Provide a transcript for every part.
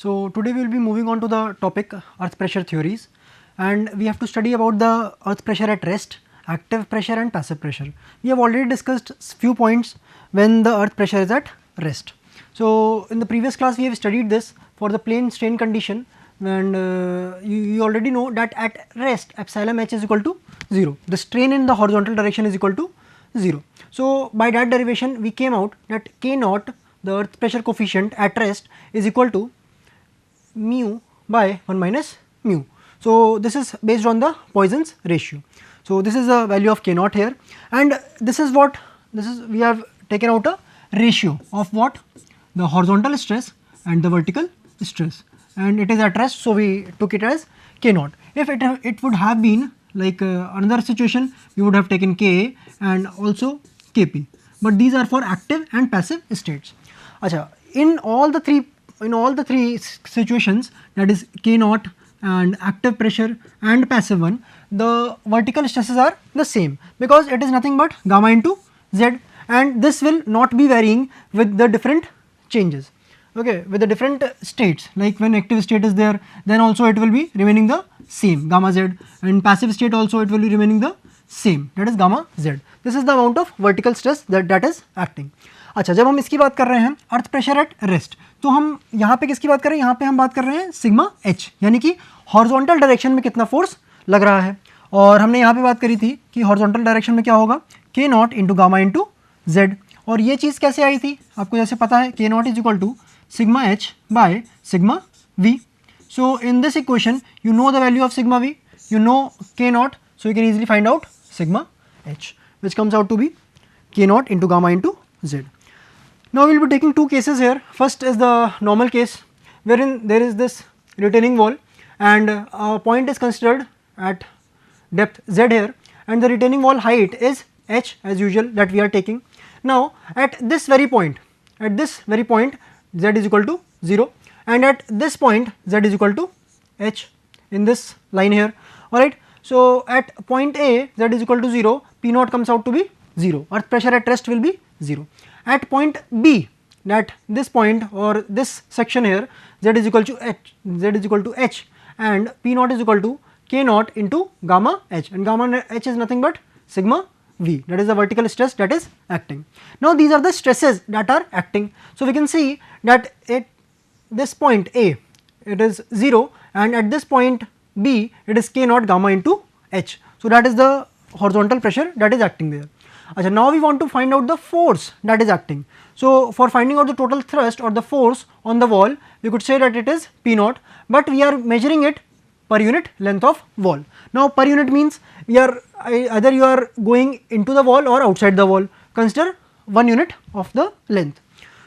So today we will be moving on to the topic earth pressure theories, and we have to study about the earth pressure at rest, active pressure and passive pressure. We have already discussed few points when the earth pressure is at rest. So in the previous class we have studied this for the plane strain condition, and you already know that at rest epsilon h is equal to 0. The strain in the horizontal direction is equal to 0. So by that derivation we came out that k naught, the earth pressure coefficient at rest, is equal to mu by 1 minus mu. So this is based on the Poisson's ratio. So this is the value of k naught here, and this is what we have taken out a ratio of what, the horizontal stress and the vertical stress, and it is at rest, so we took it as k naught. If it would have been like another situation, we would have taken ka and also kp, but these are for active and passive states. Acha, in all the three situations, that is k naught and active pressure and passive one, the vertical stresses are the same because it is nothing but gamma into z, and this will not be varying with the different changes, okay, with the different states. Like when active state is there, then also it will be remaining the same gamma z, and passive state also it will be remaining the same, that is gamma z. This is the amount of vertical stress that is acting. अच्छा, जब हम इसकी बात कर रहे हैं earth pressure at rest, तो हम यहाँ पे किसकी बात कर रहे हैं, यहाँ पे हम बात कर रहे हैं सिग्मा एच, यानी कि हॉरिजॉन्टल डायरेक्शन में कितना फोर्स लग रहा है। और हमने यहाँ पे बात करी थी कि हॉरिजॉन्टल डायरेक्शन में क्या होगा, के not into gamma into Z. और ये चीज़ कैसे आई थी, आपको जैसे पता है K naught is equal to sigma H by sigma V. So in this equation you know the value of sigma v, you know k naught, so you can easily find out sigma h, which comes out to be k naught into gamma into z. Now we will be taking two cases here. First is the normal case wherein there is this retaining wall and a point is considered at depth z here, and the retaining wall height is h as usual that we are taking. Now at this very point z is equal to 0, and at this point z is equal to h in this line here, alright. So at point A z is equal to 0, P naught comes out to be 0, earth pressure at rest will be 0. At point B, that this point or this section here, z is equal to h, and P naught is equal to k naught into gamma h, and gamma h is nothing but sigma v, that is the vertical stress that is acting. Now these are the stresses that are acting. So we can see that at this point A it is 0, and at this point B it is k naught gamma into h. So that is the horizontal pressure that is acting there. Achha, now we want to find out the force that is acting. So for finding out the total thrust or the force on the wall, we could say that it is P naught, but we are measuring it per unit length of wall. Now per unit means we are either you are going into the wall or outside the wall. Consider 1 unit of the length.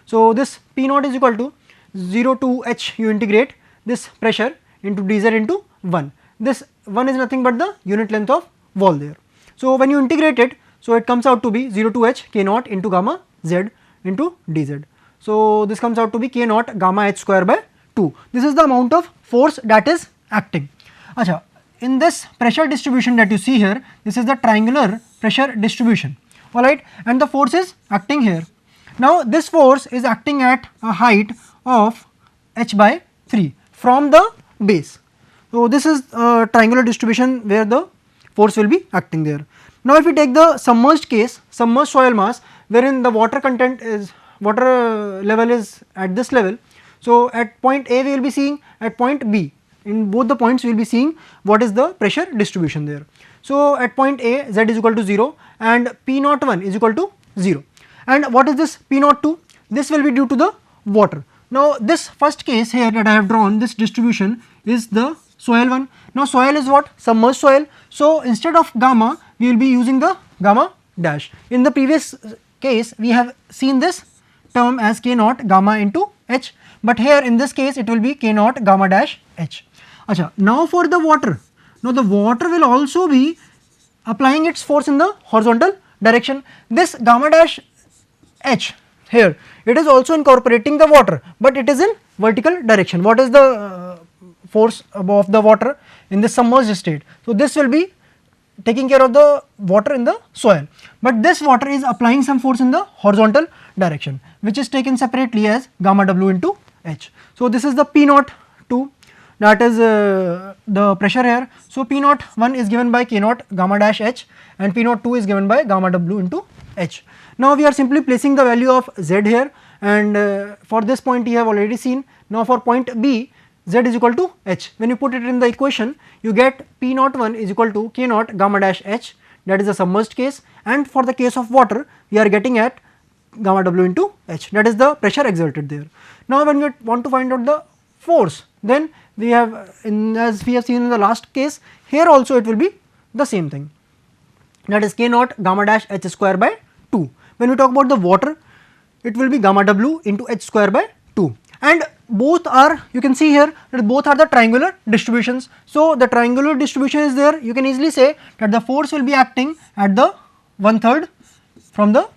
So this P naught is equal to 0 to h, you integrate this pressure into dz into 1. This 1 is nothing but the unit length of wall there. So when you integrate it, so it comes out to be 0 to h k naught into gamma z into dz. So this comes out to be k naught gamma h square by 2. This is the amount of force that is acting. Achha, in this pressure distribution that you see here, this is the triangular pressure distribution, alright, and the force is acting here. Now this force is acting at a height of h by 3 from the base. So this is a triangular distribution where the force will be acting there. Now if we take the submerged case, submerged soil mass, wherein the water level is at this level. So at point A we will be seeing, at point B, in both the points we will be seeing what is the pressure distribution there. So at point A z is equal to 0 and P naught 1 is equal to 0. And what is this P naught 2? This will be due to the water. Now this first case here that I have drawn, this distribution is the soil one. Now soil is what? Submerged soil. So instead of gamma we will be using the gamma dash. In the previous case we have seen this term as k naught gamma into h, but here in this case it will be k naught gamma dash h. Achha, now for the water. Now the water will also be applying its force in the horizontal direction. This gamma dash h here, it is also incorporating the water, but it is in vertical direction. What is the force of the water in the submerged state? So this will be taking care of the water in the soil, but this water is applying some force in the horizontal direction, which is taken separately as gamma w into H. So this is the P naught 2, that is the pressure here. So P naught 1 is given by K naught gamma dash H, and P naught 2 is given by gamma W into H. Now we are simply placing the value of Z here, and for this point you have already seen. Now for point B, Z is equal to H. When you put it in the equation, you get P naught 1 is equal to K naught gamma dash H, that is the submerged case, and for the case of water we are getting at gamma W into H, that is the pressure exerted there. Now when we want to find out the force, then we have, as we have seen in the last case, here also it will be the same thing, that is K naught gamma dash H square by 2. When we talk about the water, it will be gamma W into H square by 2, and both are, you can see here that both are the triangular distributions. So the triangular distribution is there, you can easily say that the force will be acting at the 1/3 from the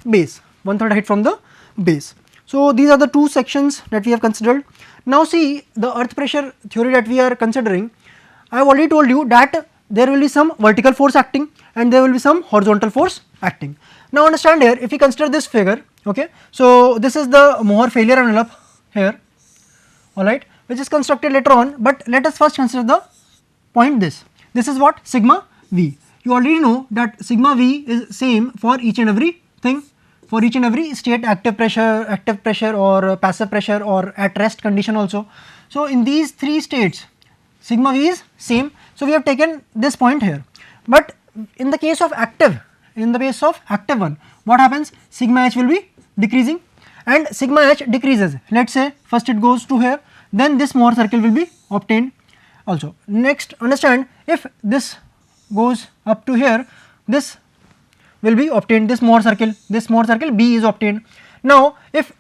base, 1/3 height from the base. So these are the two sections that we have considered. Now see the earth pressure theory that we are considering. I have already told you that there will be some vertical force acting and there will be some horizontal force acting. Now understand here, if we consider this figure, okay, so this is the Mohr failure envelope here, alright, which is constructed later on, but let us first consider the point this. This is what? Sigma V. You already know that sigma V is same for each and every thing, for each and every state, active pressure or passive pressure or at rest condition also. So in these three states sigma V is same, so we have taken this point here. But in the case of active, one, what happens? Sigma H will be decreasing, and sigma H decreases. Let us say first it goes to here, then this Mohr circle will be obtained also. Next, understand, if this goes up to here, this will be obtained, this Mohr circle B is obtained. Now if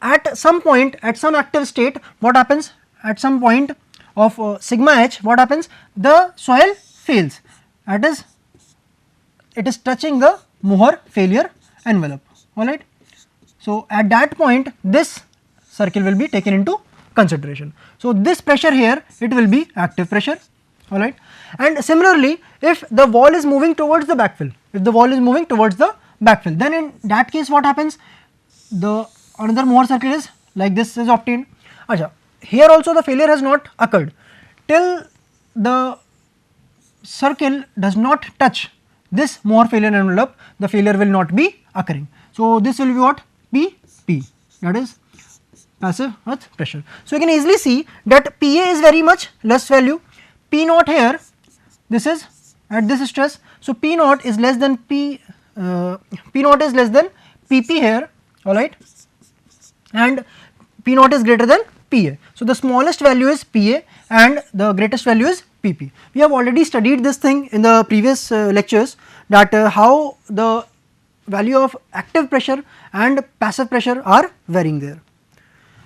at some point, at some active state, what happens? At some point of sigma H, what happens? The soil fails, that is, it is touching the Mohr failure envelope, alright. So at that point this circle will be taken into consideration. So this pressure here, it will be active pressure, alright. And similarly, if the wall is moving towards the backfill, then in that case what happens? The another Mohr circle is like this is obtained. Achha, here also the failure has not occurred. Till the circle does not touch this Mohr failure envelope, the failure will not be occurring. So this will be what? P, that is passive earth pressure. So you can easily see that PA is very much less value. P naught here, this is at this stress, so P naught is less than PP here, alright, and P naught is greater than PA. So the smallest value is PA and the greatest value is PP. We have already studied this thing in the previous lectures, that how the value of active pressure and passive pressure are varying there.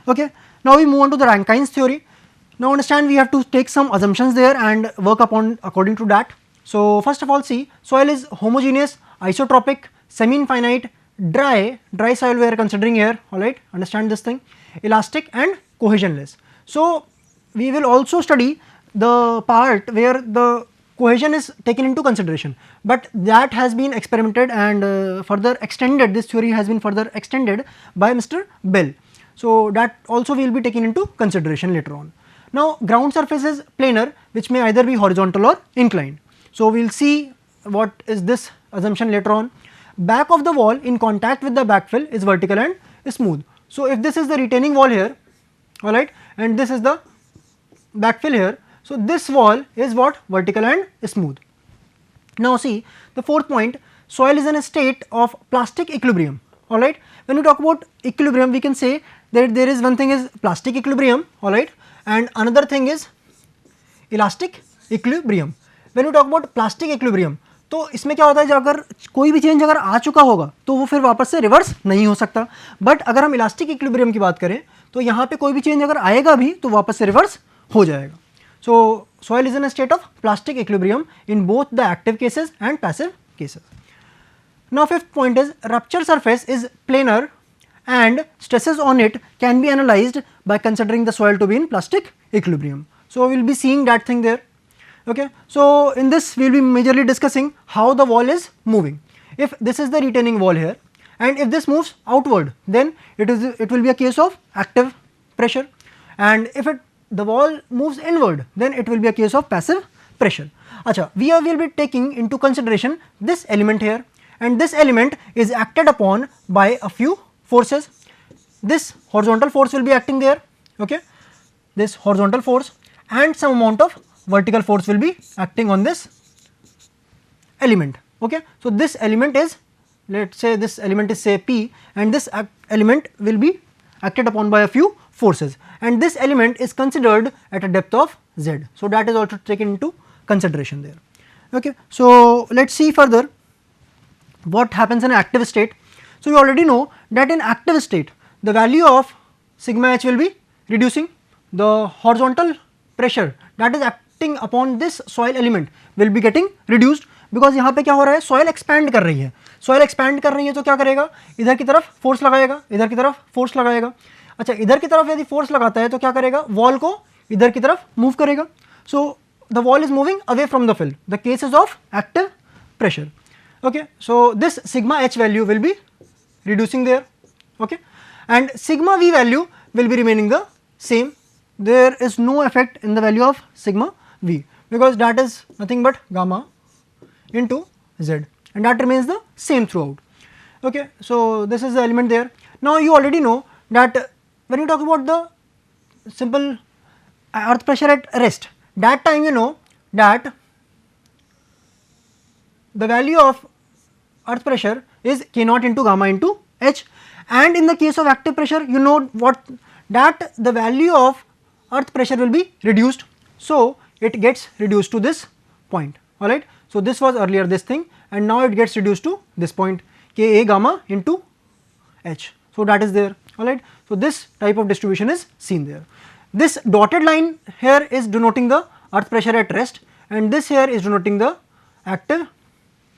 Okay. Now we move on to the Rankine's theory. Now understand, we have to take some assumptions there and work upon according to that. So first of all, see, soil is homogeneous, isotropic, semi-infinite, dry soil we are considering here, alright, understand this thing, elastic and cohesionless. So we will also study the part where the cohesion is taken into consideration, but that has been experimented and further extended, this theory has been further extended by Mr. Bell. So that also we will be taken into consideration later on. Now ground surface is planar, which may either be horizontal or inclined. So we will see what is this assumption later on. Back of the wall in contact with the backfill is vertical and smooth. So if this is the retaining wall here, alright, and this is the backfill here, so this wall is what? Vertical and smooth. Now see the fourth point, soil is in a state of plastic equilibrium, alright. When we talk about equilibrium, we can say that there is one thing is plastic equilibrium, alright, and another thing is elastic equilibrium. When we talk about plastic equilibrium, तो इसमें क्या होता है, जब अगर कोई भी change अगर आ चुका होगा तो वो फिर वापस से रिवर्स नहीं हो सकता, बट अगर हम इलास्टिक इक्विलिब्रियम की बात करें तो यहाँ पे कोई भी चेंज अगर आएगा भी तो वापस से रिवर्स हो जाएगा. सो soil is in a state of plastic equilibrium in both the active cases and passive cases. Now fifth point is rupture surface is planar and stresses on it can be analyzed by considering the soil to be in plastic equilibrium. So we will be seeing that thing there. Okay. So in this we will be majorly discussing how the wall is moving. If this is the retaining wall here and if this moves outward, then it will be a case of active pressure, and if the wall moves inward, then it will be a case of passive pressure. Acha, we will be taking into consideration this element here, and this element is acted upon by a few forces. This horizontal force will be acting there, okay, this horizontal force, and some amount of vertical force will be acting on this element, okay. So, this element is, let us say this element is say P, and this element will be acted upon by a few forces, and this element is considered at a depth of Z. So, that is also taken into consideration there, okay. So, let us see further what happens in active state. So, you already know that in active state the value of sigma h will be reducing, the horizontal pressure that is acting upon this soil element will be getting reduced, because यहाँ पे क्या हो रहा है, soil expand कर रही है, soil expand कर रही है तो क्या करेगा, इधर की तरफ force लगाएगा, इधर की तरफ force लगाएगा. अच्छा, इधर की तरफ यदि force लगाता है तो क्या करेगा, wall को इधर की तरफ move करेगा. So, the wall is moving away from the fill, the cases of active pressure, okay. So, this sigma h value will be reducing there, okay, and sigma v value will be remaining the same. There is no effect in the value of sigma v, because that is nothing but gamma into z, and that remains the same throughout, okay. So, this is the element there. Now, you already know that when you talk about the simple earth pressure at rest, that time you know that the value of earth pressure is k naught into gamma into h, and in the case of active pressure you know what, that the value of earth pressure will be reduced. So, it gets reduced to this point, alright. So, this was earlier this thing, and now it gets reduced to this point, K A gamma into h. So, that is there, alright. So, this type of distribution is seen there. This dotted line here is denoting the earth pressure at rest, and this here is denoting the active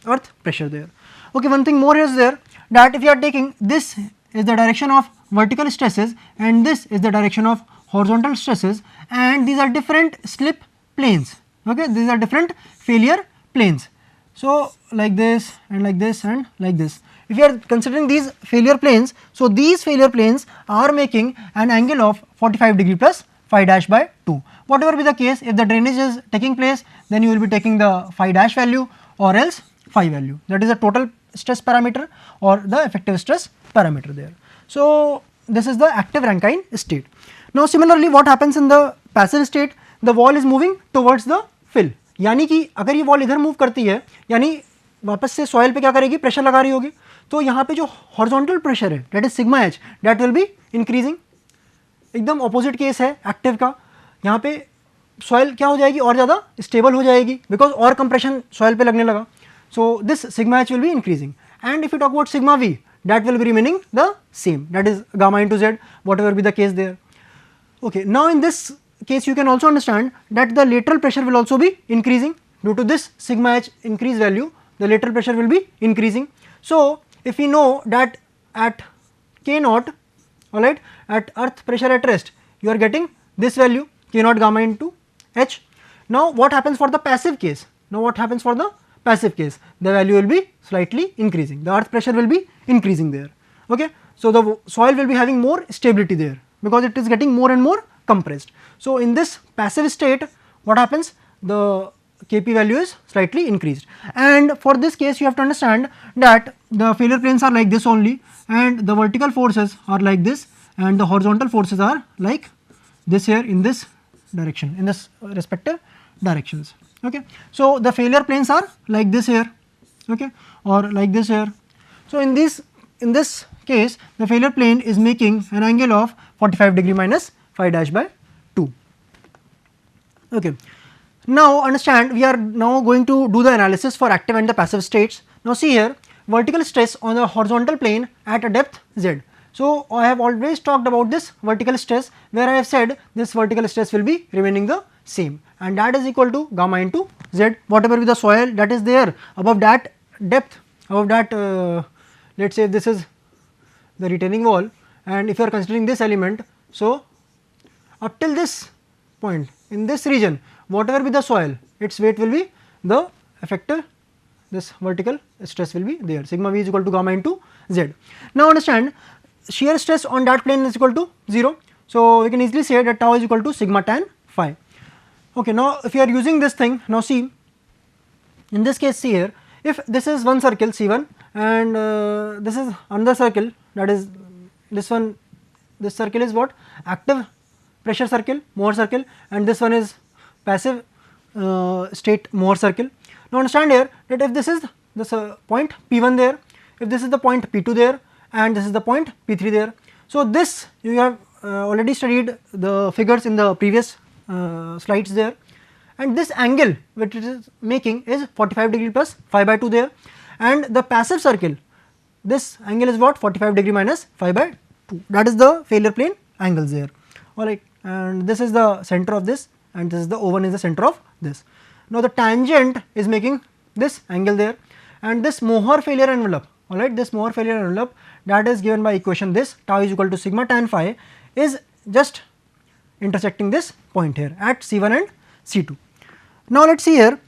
earth pressure there. Okay, one thing more is there, that if you are taking, this is the direction of vertical stresses and this is the direction of horizontal stresses, and these are different slip planes, okay, these are different failure planes. So, like this and like this and like this. If you are considering these failure planes, so these failure planes are making an angle of 45 degree plus phi dash by 2. Whatever be the case, if the drainage is taking place, then you will be taking the phi dash value or else phi value, that is the total stress parameter or the effective stress parameter there. So, this is the active Rankine state. Now, similarly what happens in the passive state, the wall is moving towards the fill, यानी कि अगर ये wall इधर move करती है, यानी वापस से सॉइल पे क्या करेगी, प्रेशर लगा रही होगी, तो यहाँ पे जो हॉरिजॉन्टल प्रेशर है that is sigma H, that will be increasing. एकदम ऑपोजिट केस है एक्टिव का, यहाँ पे सॉइल क्या हो जाएगी, और ज़्यादा स्टेबल हो जाएगी, बिकॉज और कंप्रेशन सॉइल पे लगने लगा. So this sigma H will be increasing, and if you talk about sigma we, that will be remaining the same, that is gamma into z, whatever be the case there. Okay, now in this case you can also understand that the lateral pressure will also be increasing due to this sigma h increase value, the lateral pressure will be increasing. So, if we know that at k naught, alright, at earth pressure at rest you are getting this value k naught gamma into h. Now, what happens for the passive case? Now, what happens for the passive case? The value will be slightly increasing, the earth pressure will be increasing there, okay. So, the soil will be having more stability there because it is getting more and more compressed. So, in this passive state what happens, the Kp value is slightly increased, and for this case you have to understand that the failure planes are like this only, and the vertical forces are like this, and the horizontal forces are like this here in this direction, in this respective directions, okay. So, the failure planes are like this here, okay, or like this here. So, in this case the failure plane is making an angle of 45 degree minus phi dash by 2, okay. Now, understand, we are now going to do the analysis for active and the passive states. Now, see here, vertical stress on the horizontal plane at a depth z. So, I have always talked about this vertical stress, where I have said this vertical stress will be remaining the same, and that is equal to gamma into z, whatever be the soil that is there above that depth, above that let us say this is the retaining wall, and if you are considering this element, so up till this point in this region, whatever be the soil, its weight will be the effective, this vertical stress will be there, sigma v is equal to gamma into z. Now, understand, shear stress on that plane is equal to 0. So we can easily say that tau is equal to sigma tan phi. Okay, now if you are using this thing, now see, in this case see here, if this is one circle C1 and this is another circle, that is this one, this circle is what, active pressure circle, Mohr circle, and this one is passive state Mohr circle. Now understand here that if this is this point P1 there, if this is the point P2 there, and this is the point P3 there. So this you have already studied the figures in the previous slides there, and this angle which it is making is 45 degree plus phi by 2 there, and the passive circle, this angle is what, 45 degree minus phi by 2, that is the failure plane angles there, alright, and this is the center of this, and this is the O1 is the center of this. Now the tangent is making this angle there, and this Mohr failure envelope, alright, this Mohr failure envelope, that is given by equation this, tau is equal to sigma tan phi, is just intersecting this point here at C1 and C2. Now let us see here,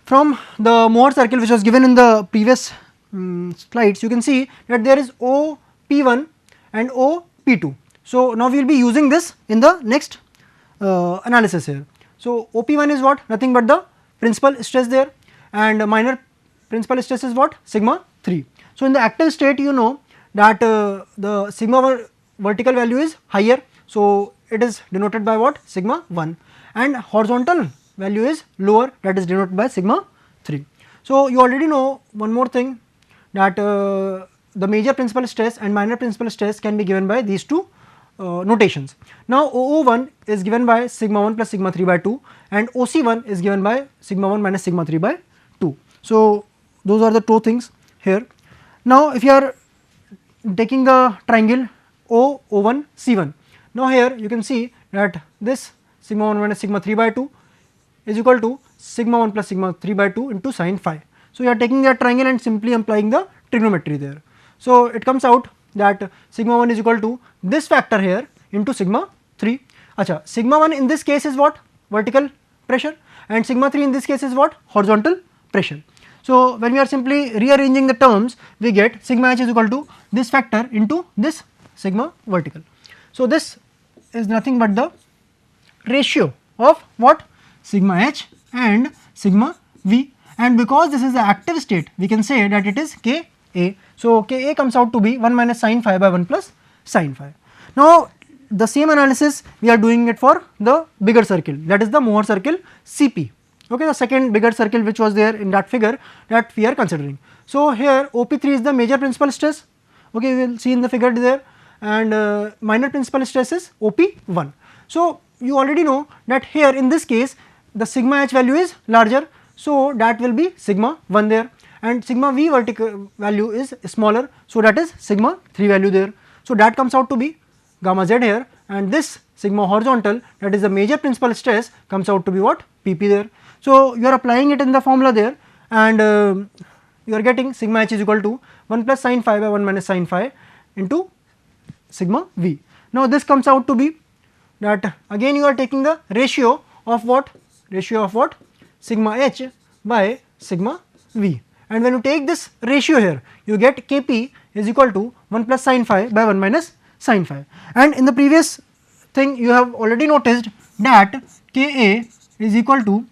from the Mohr circle which was given in the previous slides, you can see that there is OP1 and OP2. So now we will be using this in the next analysis here. So OP1 is what, nothing but the principal stress there, and minor principal stress is what, sigma 3. So in the active state you know that the sigma vertical value is higher, so it is denoted by what, sigma 1, and horizontal value is lower, that is denoted by sigma 3. So you already know one more thing, that the major principal stress and minor principal stress can be given by these two notations. Now OO1 is given by sigma 1 plus sigma 3 by 2, and OC1 is given by sigma 1 minus sigma 3 by 2. So those are the two things here. Now if you are taking the triangle OO1 C1, now here you can see that this sigma 1 minus sigma 3 by 2 is equal to sigma 1 plus sigma 3 by 2 into sin phi. So you are taking that triangle and simply applying the trigonometry there. So it comes out that sigma 1 is equal to this factor here into sigma 3. Acha, sigma 1 in this case is what, vertical pressure, and sigma 3 in this case is what, horizontal pressure. So when we are simply rearranging the terms, we get sigma h is equal to this factor into this sigma vertical. So this is nothing but the ratio of what, sigma h and sigma v, and because this is the active state we can say that it is Ka. So Ka comes out to be 1 minus sin phi by 1 plus sin phi. Now the same analysis we are doing it for the bigger circle, that is the Mohr circle Cp, okay, the second bigger circle which was there in that figure that we are considering. So here OP3 is the major principal stress, okay, we will see in the figure there, and minor principal stress is OP1. So you already know that here in this case the sigma h value is larger, so that will be sigma 1 there, and sigma v vertical value is smaller, so that is sigma 3 value there. So that comes out to be gamma z here, and this sigma horizontal, that is the major principal stress, comes out to be what, Pp there. So you are applying it in the formula there, and you are getting sigma h is equal to 1 plus sin phi by 1 minus sin phi into sigma v. Now this comes out to be that again you are taking the ratio of what, sigma h by sigma v, and when you take this ratio here you get Kp is equal to 1 plus sin phi by 1 minus sin phi, and in the previous thing you have already noticed that Ka is equal to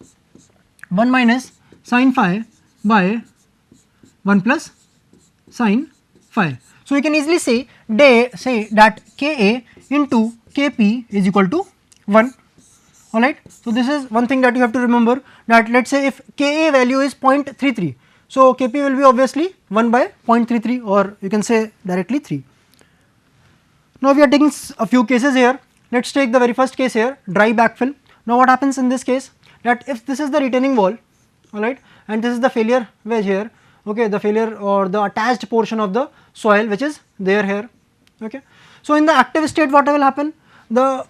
1 minus sin phi by 1 plus sin phi. So you can easily say that Ka into Kp is equal to 1, alright. So this is one thing that you have to remember, that let us say if Ka value is 0.33, so Kp will be obviously 1 by 0.33, or you can say directly 3. Now we are taking a few cases here. Let us take the very first case here, dry backfill. Now what happens in this case, that if this is the retaining wall, alright, and this is the failure wedge here, okay, the failure or the attached portion of the soil which is there here, okay. So in the active state what will happen, the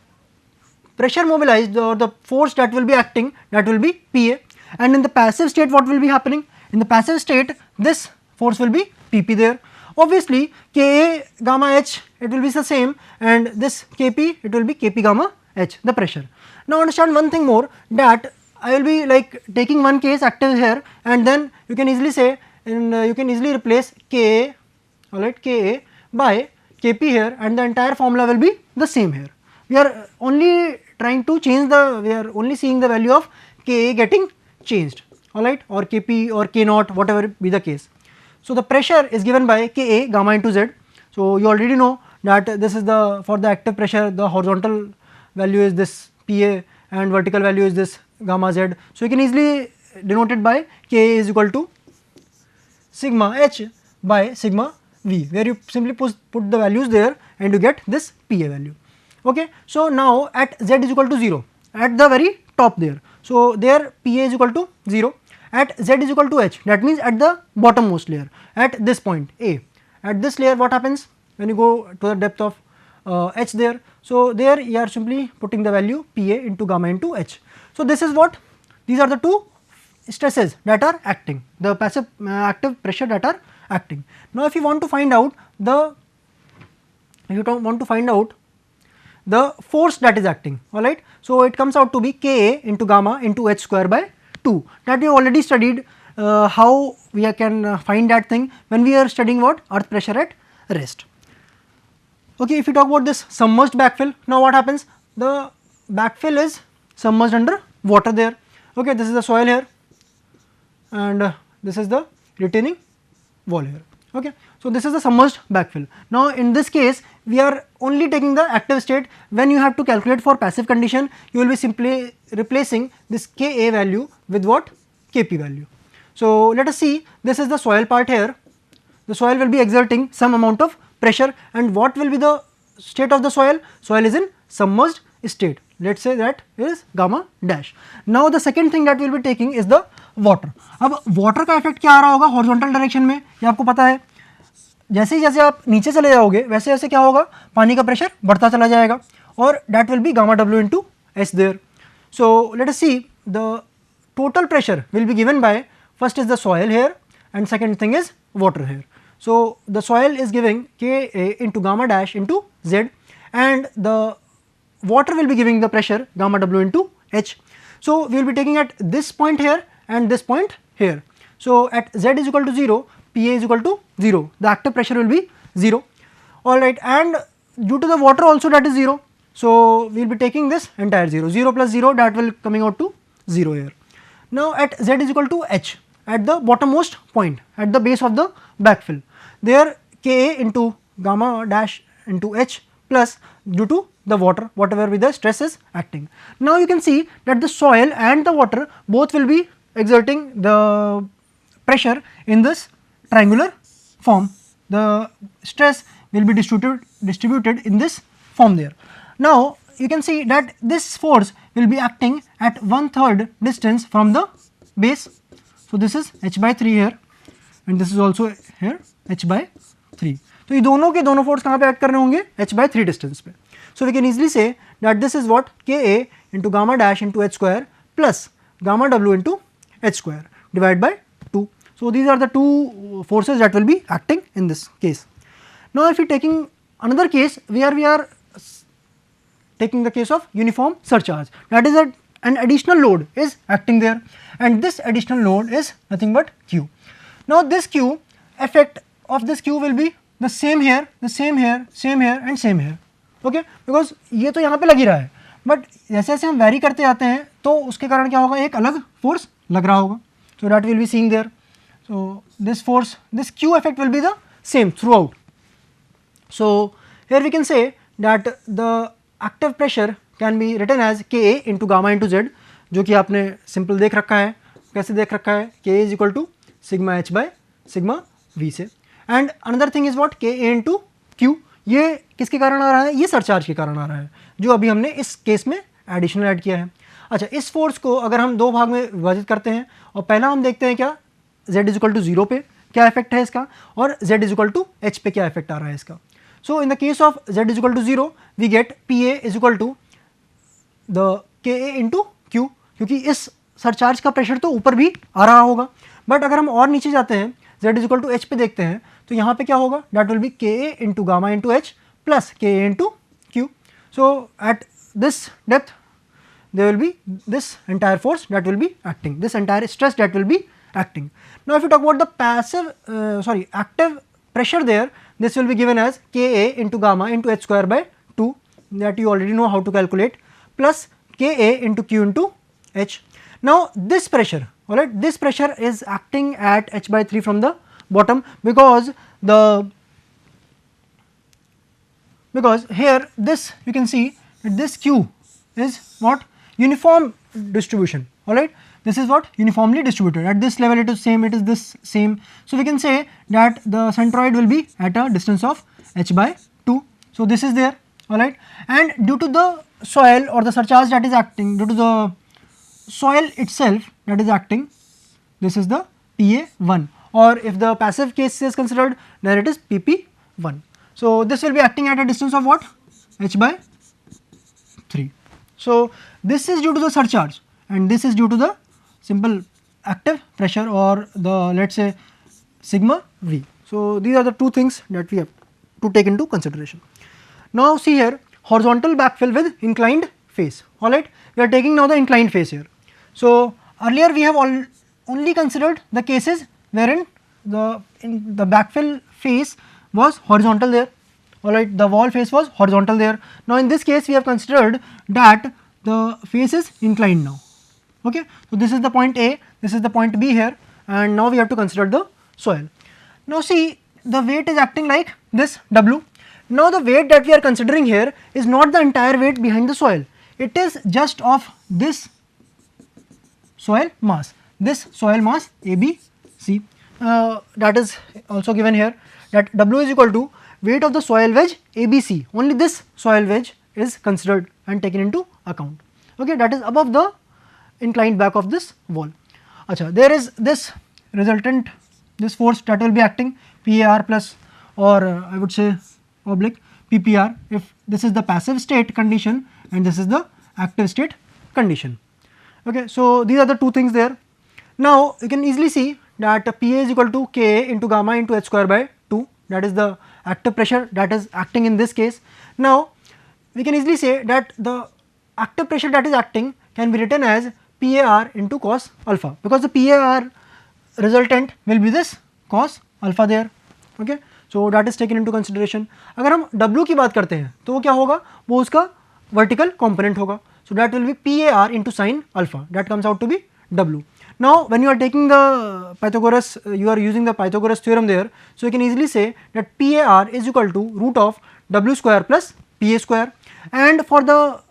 pressure mobilized or the force that will be acting, that will be Pa, and in the passive state what will be happening, in the passive state this force will be Pp there. Obviously Ka gamma h, it will be the same, and this Kp, it will be Kp gamma h, the pressure. Now understand one thing more, that I will be like taking one case active here, and then you can easily say, and you can easily replace Ka, alright, Ka by Kp here, and the entire formula will be the same here. We are only trying to change the, we are only seeing the value of Ka getting changed, alright, or Kp or K naught, whatever be the case. So the pressure is given by Ka gamma into Z. So you already know that this is the, for the active pressure, the horizontal value is this Pa and vertical value is this gamma Z. So you can easily denote it by Ka is equal to sigma H by sigma V, where you simply put the values there and you get this Pa value. Okay. So now at Z is equal to 0, at the very top there. So there Pa is equal to 0, at Z is equal to H, that means at the bottommost layer, at this point A. At this layer what happens when you go to the depth of H there? So there you are simply putting the value Pa into gamma into H. So this is what, these are the two stresses that are acting, the passive active pressure that are acting. Now if you want to find out the, the force that is acting, alright. So it comes out to be Ka into gamma into H square by 2, that we already studied how we can find that thing when we are studying what, earth pressure at rest. Okay, if you talk about this submerged backfill, now what happens, the backfill is submerged under water there. Okay, this is the soil here and this is the retaining wall here. Okay. So this is the submerged backfill. Now in this case we are only taking the active state. When you have to calculate for passive condition, you will be simply replacing this Ka value with what, Kp value. So let us see, this is the soil part here. The soil will be exerting some amount of pressure, and what will be the state of the soil? Soil is in submerged state. Let us say that is gamma dash. Now the second thing that we will be taking is the water. अब water का effect क्या आ रहा होगा horizontal direction में, ये आपको पता है, जैसे ही जैसे आप नीचे चले जाओगे वैसे वैसे क्या होगा, पानी का प्रेशर बढ़ता चला जाएगा और that will be gamma W into H there. So let us see the total pressure will be given by, first is the soil here and second thing is water here. So the soil is giving K into gamma dash into Z and the water will be giving the pressure gamma W into H. So we will be taking at this point here and this point here. So at Z is equal to 0, Pa is equal to 0, the active pressure will be 0, alright, and due to the water also that is 0. So we will be taking this entire 0, 0 plus 0, that will coming out to 0 here. Now at Z is equal to H, at the bottommost point, at the base of the backfill, there Ka into gamma dash into H plus due to the water, whatever be the stress is acting. Now you can see that the soil and the water both will be exerting the pressure in this triangular form. The stress will be distributed in this form there. Now you can see that this force will be acting at 1/3 distance from the base. So this is h by 3 here and this is also here h by 3. तो ये दोनों के दोनों force कहाँ पे act कर रहे होंगे, h by 3 डिस्टेंस पे. So we can easily say that this is what Ka into gamma dash into H square plus gamma W into H square divide by 2. So these are the two forces that will be acting in this case. Now if you taking another case where we are taking the case of uniform surcharge, that is an additional load is acting there and this additional load is nothing but Q. Now this Q, effect of this Q will be the same here, the same here, same here and same here. Okay, because ये तो यहाँ पे लग ही रहा है but जैसे जैसे हम वैरी करते जाते हैं तो उसके कारण क्या होगा, एक अलग फोर्स लग रहा होगा. So that will be seeing there. So this force, this Q effect will be the same throughout. So here we can say that the active pressure can be written as Ka into gamma into Z, जो कि आपने simple देख रखा है. कैसे देख रखा है, Ka is equal to sigma h by sigma v से. And another thing is what, Ka into Q. ये किसके कारण आ रहा है, ये सरचार्ज के कारण आ रहा है जो अभी हमने इस केस में एडिशनल ऐड किया है. अच्छा, इस फोर्स को अगर हम दो भाग में विभाजित करते हैं और पहला हम देखते हैं क्या, Z इज इक्वल टू 0 पे क्या इफेक्ट है इसका और Z is equal to H पे क्या इफेक्ट आ रहा है इसका. So in the case of Z is equal to 0, we get Pa is equal to the Ka into Q, क्योंकि इस सरचार्ज का प्रेशर तो ऊपर भी आ रहा होगा. बट अगर हम और नीचे जाते हैं, Z is equal to H पे देखते हैं तो यहाँ पे क्या होगा, that will be Ka into gamma into H plus Ka into Q. So at this depth there will be this entire force that will be acting, this entire stress that will be acting. Now if you talk about the active pressure there, this will be given as Ka into gamma into H square by 2 that you already know how to calculate, plus Ka into Q into H. Now this pressure, alright, this pressure is acting at H by 3 from the bottom, because here this you can see that this Q is what, uniform distribution, alright, this is what, uniformly distributed. At this level it is same, it is this same. So we can say that the centroid will be at a distance of H by 2. So this is there, alright, and due to the soil or the surcharge that is acting, due to the soil itself that is acting, this is the PA1, or if the passive case is considered, then it is PP1. So this will be acting at a distance of what, H by 3. So this is due to the surcharge and this is due to the simple active pressure, or the, let us say, sigma V. So these are the two things that we have to take into consideration. Now see here, horizontal backfill with inclined face, alright, we are taking now the inclined face here. So earlier we have only considered the cases wherein the backfill face was horizontal there, alright, the wall face was horizontal there. Now in this case we have considered that the face is inclined now, okay. So this is the point A, this is the point B here, and now we have to consider the soil. Now see, the weight is acting like this W. Now the weight that we are considering here is not the entire weight behind the soil, it is just of this soil mass, ABC, that is also given here, that W is equal to weight of the soil wedge ABC, only this soil wedge is considered and taken into account, okay, that is above the inclined back of this wall. Acha, there is this resultant, this force that will be acting, PAR plus, or I would say oblique PPR, if this is the passive state condition and this is the active state condition, okay. So these are the two things there. Now you can easily see that PA is equal to Ka into gamma into H square by 2, that is the active pressure that is acting in this case. Now we can easily say that the active pressure that is acting can be written as PAR into cos alpha, because the PAR resultant will be this cos alpha there, okay. So that is taken into consideration. अगर हम W की बात करते हैं तो वो क्या होगा, वो उसका vertical component होगा, so that will be PAR into sin alpha, that comes out to be W. Now when you are taking the Pythagoras, you are using the Pythagoras theorem there, so you can easily say that PAR is equal to root of W square plus PA square, and for the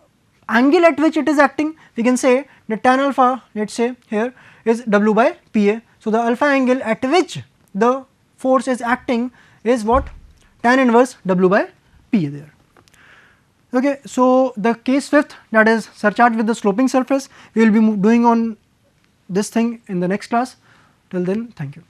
angle at which it is acting, we can say that tan alpha, let us say here, is W by PA. So the alpha angle at which the force is acting is what, tan inverse W by PA there, okay. So the case fifth, that is surcharge with the sloping surface, we will be doing on this thing in the next class. Till then, thank you.